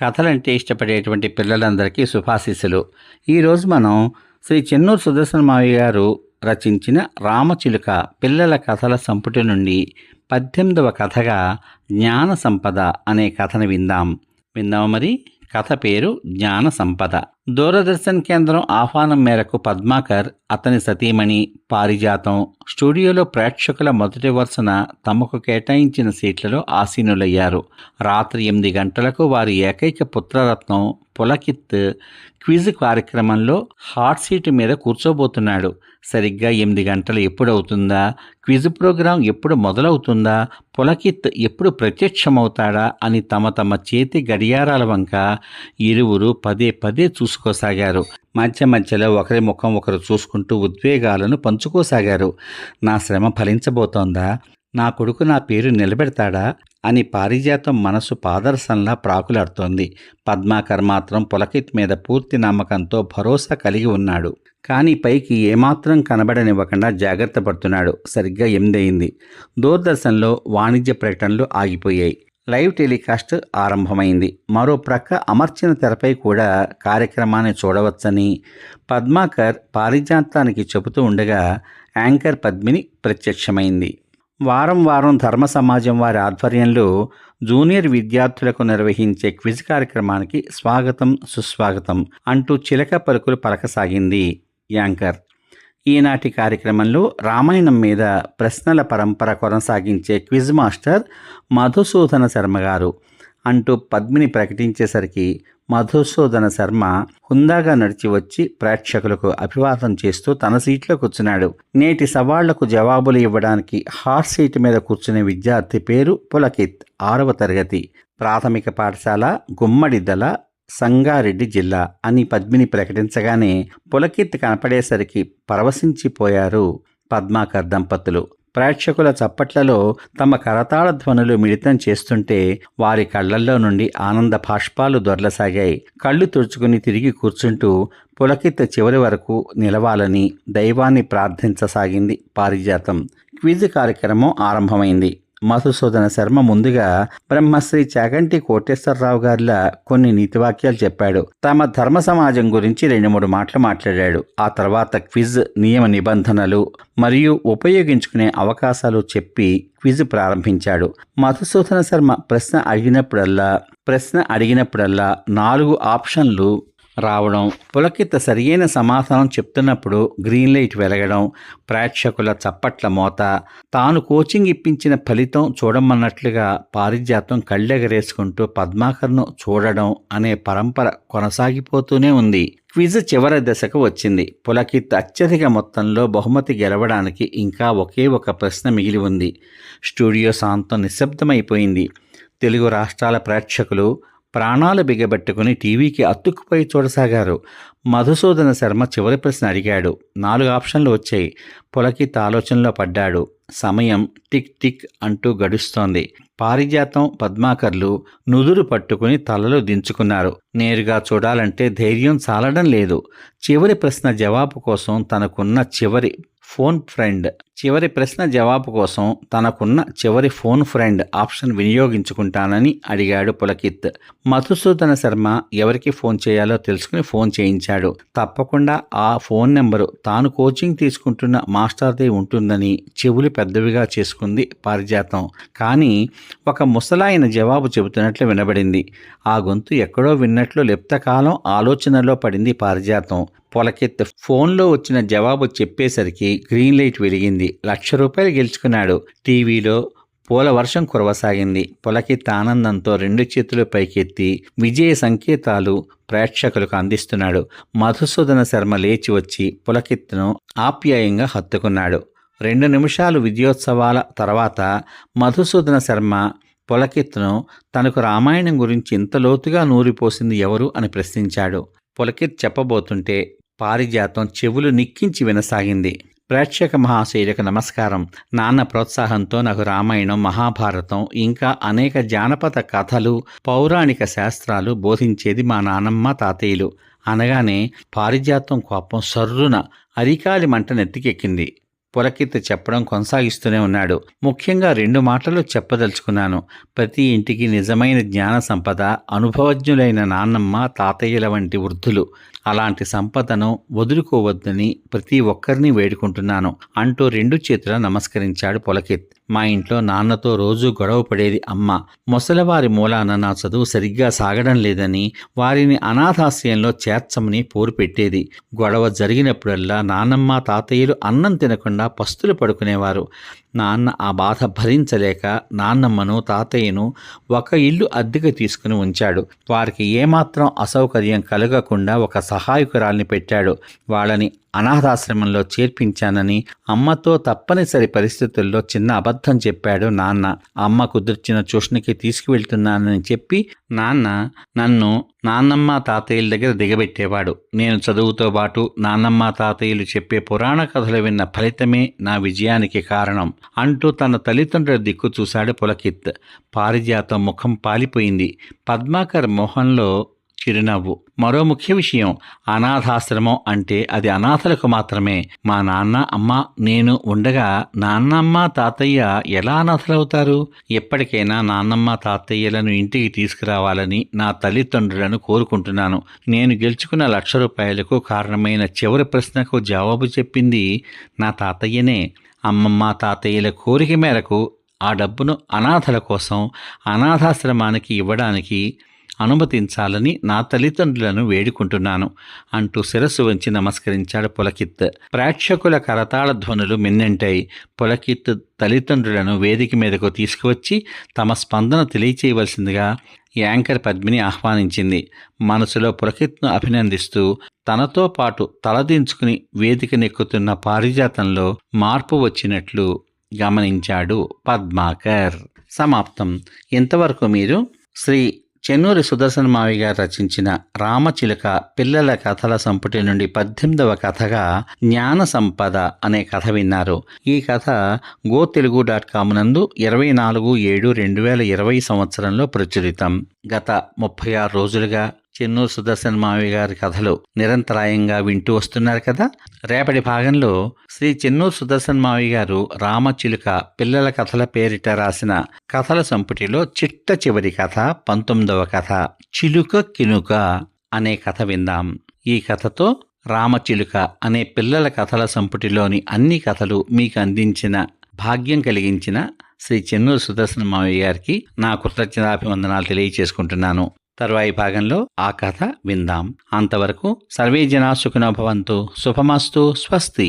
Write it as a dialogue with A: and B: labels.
A: కథలంటే ఇష్టపడేటువంటి పిల్లలందరికీ శుభాశీస్సులు. ఈరోజు మనం శ్రీ చెన్నూరు సుదర్శన మావయ్య గారు రచించిన రామచిలుక పిల్లల కథల సంపుటి నుండి 18వ కథగా జ్ఞాన సంపద అనే కథను విందాం. మరి కథ పేరు జ్ఞాన సంపద. దూరదర్శన్ కేంద్రం ఆహ్వానం మేరకు పద్మాకర్, అతని సతీమణి పారిజాతం స్టూడియోలో ప్రేక్షకుల మొదటి వరుసన తమకు కేటాయించిన సీట్లలో ఆసీనులయ్యారు. రాత్రి 8 గంటలకు వారి ఏకైక పుత్రరత్నం పులకిత్ క్విజ్ కార్యక్రమంలో హాట్ సీటు మీద కూర్చోబోతున్నాడు. సరిగ్గా 8 గంటలు ఎప్పుడవుతుందా, క్విజ్ ప్రోగ్రాం ఎప్పుడు మొదలవుతుందా, పులకిత్ ఎప్పుడు ప్రత్యక్షమవుతాడా అని తమ చేతి గడియారాల వంక ఇరువురు పదే పదే చూసుకోసాగారు. మధ్యలో ఒకరి ముఖం ఒకరు చూసుకుంటూ ఉద్వేగాలను పంచుకోసాగారు. నా శ్రమ ఫలించబోతోందా, నా కొడుకు నా పేరు నిలబెడతాడా అని పారిజాతం మనసు పాదరసంలా ప్రాకులాడుతోంది. పద్మాకర్ మాత్రం పులకిత్ మీద పూర్తి నమ్మకంతో భరోసా కలిగి ఉన్నాడు. కానీ పైకి ఏమాత్రం కనబడనివ్వకుండా జాగ్రత్త పడుతున్నాడు. సరిగ్గా 8 అయింది. దూరదర్శన్లో వాణిజ్య ప్రకటనలు ఆగిపోయాయి. లైవ్ టెలికాస్ట్ ఆరంభమైంది. మరో ప్రక్క అమర్చిన తెరపై కూడా కార్యక్రమాన్ని చూడవచ్చని పద్మాకర్ పారిజాతానికి చెబుతూ ఉండగా యాంకర్ పద్మిని ప్రత్యక్షమైంది. వారం ధర్మ సమాజం వారి ఆధ్వర్యంలో జూనియర్ విద్యార్థులకు నిర్వహించే క్విజ్ కార్యక్రమానికి స్వాగతం సుస్వాగతం అంటూ చిలక పలుకులు పలకసాగింది యాంకర్. ఈనాటి కార్యక్రమంలో రామాయణం మీద ప్రశ్నల పరంపర కొనసాగించే క్విజ్ మాస్టర్ మధుసూదన శర్మ గారు అంటూ పద్మిని ప్రకటించేసరికి మధుసూదన శర్మ హుందాగా నడిచి వచ్చి ప్రేక్షకులకు అభివాదం చేస్తూ తన సీట్లో కూర్చున్నాడు. నేటి సవాళ్లకు జవాబులు ఇవ్వడానికి హాట్ సీటు మీద కూర్చునే విద్యార్థి పేరు పులకిత్. 6వ తరగతి, ప్రాథమిక పాఠశాల, గుమ్మడిదల, సంగారెడ్డి జిల్లా అని పద్మిని ప్రకటించగానే పులకిత్ కనపడేసరికి పరవశించిపోయారు పద్మాకర్ దంపతులు. ప్రేక్షకుల చప్పట్లలో తమ కరతాళ ధ్వనులు మిళితం చేస్తుంటే వారి కళ్లల్లో నుండి ఆనంద భాష్పాలు దొర్లసాగాయి. కళ్ళు తుడుచుకుని తిరిగి కూర్చుంటూ పులకిత్ చివరి వరకు నిలవాలని దైవాన్ని ప్రార్థించసాగింది పారిజాతం. క్విజ్ కార్యక్రమం ఆరంభమైంది. మధుసూదన శర్మ ముందుగా బ్రహ్మశ్రీ చాగంటి కోటేశ్వరరావు గారిలా కొన్ని నీతివాక్యాలు చెప్పాడు. తమ ధర్మ సమాజం గురించి 2-3 మాటలు మాట్లాడాడు. ఆ తర్వాత క్విజ్ నియమ నిబంధనలు మరియు ఉపయోగించుకునే అవకాశాలు చెప్పి క్విజ్ ప్రారంభించాడు. మధుసూదన శర్మ ప్రశ్న అడిగినప్పుడల్లా 4 ఆప్షన్లు రావడం, పులకిత్ సరియైన సమాధానం చెప్తున్నప్పుడు గ్రీన్ లైట్ వెలగడం, ప్రేక్షకుల చప్పట్ల మోత, తాను కోచింగ్ ఇప్పించిన ఫలితం చూడమన్నట్లుగా పారిజాతం కళ్ళెగరేసుకుంటూ పద్మాకర్ను చూడడం అనే పరంపర కొనసాగిపోతూనే ఉంది. క్విజ్ చివరి దశకు వచ్చింది. పులకిత్ అత్యధిక మొత్తంలో బహుమతి గెలవడానికి ఇంకా ఒకే ఒక ప్రశ్న మిగిలి ఉంది. స్టూడియో శాంతం నిశ్శబ్దమైపోయింది. తెలుగు రాష్ట్రాల ప్రేక్షకులు ప్రాణాలు బిగబెట్టుకుని టీవీకి అతుక్కుపోయి చూడసాగారు. మధుసూదన శర్మ చివరి ప్రశ్న అడిగాడు. 4 ఆప్షన్లు వచ్చాయి. పులకిత్ ఆలోచనలో పడ్డాడు. సమయం టిక్ టిక్ అంటూ గడుస్తోంది. పారిజాతం, పద్మాకర్లు నుదురు పట్టుకుని తలలు దించుకున్నారు. నేరుగా చూడాలంటే ధైర్యం చాలడం లేదు. చివరి ప్రశ్న జవాబు కోసం తనకున్న చివరి ఫోన్ ఫ్రెండ్ ఆప్షన్ వినియోగించుకుంటానని అడిగాడు పులకిత్. మధుసూదన శర్మ ఎవరికి ఫోన్ చేయాలో తెలుసుకుని ఫోన్ చేయించాడు. తప్పకుండా ఆ ఫోన్ నెంబరు తాను కోచింగ్ తీసుకుంటున్న మాస్టర్దే ఉంటుందని చెవులు పెద్దవిగా చేసుకుంది పారిజాతం. కానీ ఒక ముసలాయన జవాబు చెబుతున్నట్లు వినబడింది. ఆ గొంతు ఎక్కడో విన్నట్లు లెప్తకాలం ఆలోచనలో పడింది పారిజాతం. పులకిత్ ఫోన్లో వచ్చిన జవాబు చెప్పేసరికి గ్రీన్ లైట్ వెలిగింది. ₹1,00,000 గెలుచుకున్నాడు. టీవీలో పూల వర్షం కురవసాగింది. పులకిత్ ఆనందంతో 2 చేతులు పైకెత్తి విజయ సంకేతాలు ప్రేక్షకులకు అందిస్తున్నాడు. మధుసూదన శర్మ లేచి వచ్చి పులకిత్ను ఆప్యాయంగా హత్తుకున్నాడు. 2 నిమిషాలు విజయోత్సవాల తర్వాత మధుసూదన శర్మ పులకిత్ను తనకు రామాయణం గురించి ఇంత లోతుగా నూరిపోసింది ఎవరు అని ప్రశ్నించాడు. పులకిత్ చెప్పబోతుంటే పారిజాతం చెవులు నిక్కించి వినసాగింది. ప్రేక్షక మహాశైలకు నమస్కారం. నాన్న ప్రోత్సాహంతో నాకు రామాయణం, మహాభారతం ఇంకా అనేక జానపద కథలు, పౌరాణిక శాస్త్రాలు బోధించేది మా నానమ్మ, తాతయ్యలు అనగానే పారిజాతం కోపం సర్రున అరికాలి మంట నెత్తికెక్కింది. పులకిత్ చెప్పడం కొనసాగిస్తూనే ఉన్నాడు. ముఖ్యంగా 2 మాటలు చెప్పదలుచుకున్నాను. ప్రతి ఇంటికి నిజమైన జ్ఞాన సంపద అనుభవజ్ఞులైన నాన్నమ్మ, తాతయ్యల వంటి వృద్ధులు. అలాంటి సంపదను వదులుకోవద్దని ప్రతి ఒక్కరిని వేడుకుంటున్నాను అంటూ 2 చేతులా నమస్కరించాడు పులకిత్. మా ఇంట్లో నాన్నతో రోజూ గొడవ పడేది అమ్మ. ముసలివారి మూలాన నా చదువు సరిగ్గా సాగడం లేదని, వారిని అనాథాశ్రయంలో చేర్చమని పోరు పెట్టేది. గొడవ జరిగినప్పుడల్లా నాన్నమ్మ, తాతయ్యలు అన్నం తినకుండా పస్తులు పడుకునేవారు. నాన్న ఆ బాధ భరించలేక నాన్నమ్మను, తాతయ్యను ఒక ఇల్లు అద్దెకు తీసుకుని ఉంచాడు. వారికి ఏమాత్రం అసౌకర్యం కలగకుండా ఒక సహాయకురాల్ని పెట్టాడు. వాళ్ళని అనాథాశ్రమంలో చేర్పించానని అమ్మతో తప్పనిసరి పరిస్థితుల్లో చిన్న అబద్ధం చెప్పాడు నాన్న. అమ్మ కుదిర్చిన ట్యూషన్కి తీసుకువెళ్తున్నానని చెప్పి నన్ను నాన్నమ్మ, తాతయ్యల దగ్గర దిగబెట్టేవాడు. నేను చదువుతో పాటు నాన్నమ్మ, తాతయ్యలు చెప్పే పురాణ కథలు విన్న ఫలితమే నా విజయానికి కారణం అంటూ తన తల్లిదండ్రుల దిక్కు చూశాడు పులకిత్. పారిజాతం ముఖం పాలిపోయింది. పద్మాకర్ మొహంలో చిరునవ్వు. మరో ముఖ్య విషయం, అనాథాశ్రమం అంటే అది అనాథలకు మాత్రమే. మా నాన్న, అమ్మ, నేను ఉండగా నాన్నమ్మ, తాతయ్య ఎలా అనాథలవుతారు? ఎప్పటికైనా నాన్నమ్మ, తాతయ్యలను ఇంటికి తీసుకురావాలని నా తల్లిదండ్రులను కోరుకుంటున్నాను. నేను గెలుచుకున్న ₹1,00,000కు కారణమైన చివరి ప్రశ్నకు జవాబు చెప్పింది నా తాతయ్యనే. అమ్మమ్మ, తాతయ్యల కోరిక మేరకు ఆ డబ్బును అనాథల కోసం అనాథాశ్రమానికి ఇవ్వడానికి అనుమతించాలని నా తల్లిదండ్రులను వేడుకుంటున్నాను అంటూ శిరస్సు వంచి నమస్కరించాడు పులకిత్. ప్రేక్షకుల కరతాళ ధ్వనులు మిన్నంటాయి. పులకిత్ తల్లిదండ్రులను వేదిక మీదకు తీసుకువచ్చి తమ స్పందన తెలియచేయవలసిందిగా యాంకర్ పద్మిని ఆహ్వానించింది. మనసులో పులకిత్ను అభినందిస్తూ తనతో పాటు తలదించుకుని వేదికనెక్కుతున్న పారిజాతంలో మార్పు వచ్చినట్లు గమనించాడు పద్మాకర్. సమాప్తం. ఇంతవరకు మీరు శ్రీ చెన్నూరి సుదర్శన మావయ్య గారు రచించిన రామచిలుక పిల్లల కథల సంపుటి నుండి 18వ కథగా జ్ఞాన సంపద అనే కథ విన్నారు. ఈ కథ gotelugu.com నందు 24/7/2020 సంవత్సరంలో ప్రచురితం. గత 36 రోజులుగా చెన్నూరు సుదర్శన మావయ్య గారి కథలు నిరంతరాయంగా వింటూ వస్తున్నారు కదా. రేపటి భాగంలో శ్రీ చెన్నూరు సుదర్శన మావయ్య గారు రామచిలుక పిల్లల కథల పేరిట రాసిన కథల సంపుటిలో చిట్ట చివరి కథ 19వ కథ చిలుక కినుక అనే కథ విందాం. ఈ కథతో రామచిలుక అనే పిల్లల కథల సంపుటిలోని అన్ని కథలు మీకు అందించిన భాగ్యం కలిగించిన శ్రీ చెన్నూరు సుదర్శన మావయ్య గారికి నా కృతజ్ఞతాభివందనాలు తెలియచేసుకుంటున్నాను. తర్వాయి భాగంలో ఆ కథ విందాం. అంతవరకు సర్వే జనా సుఖినో భవంతు. శుభమస్తు. స్వస్తి.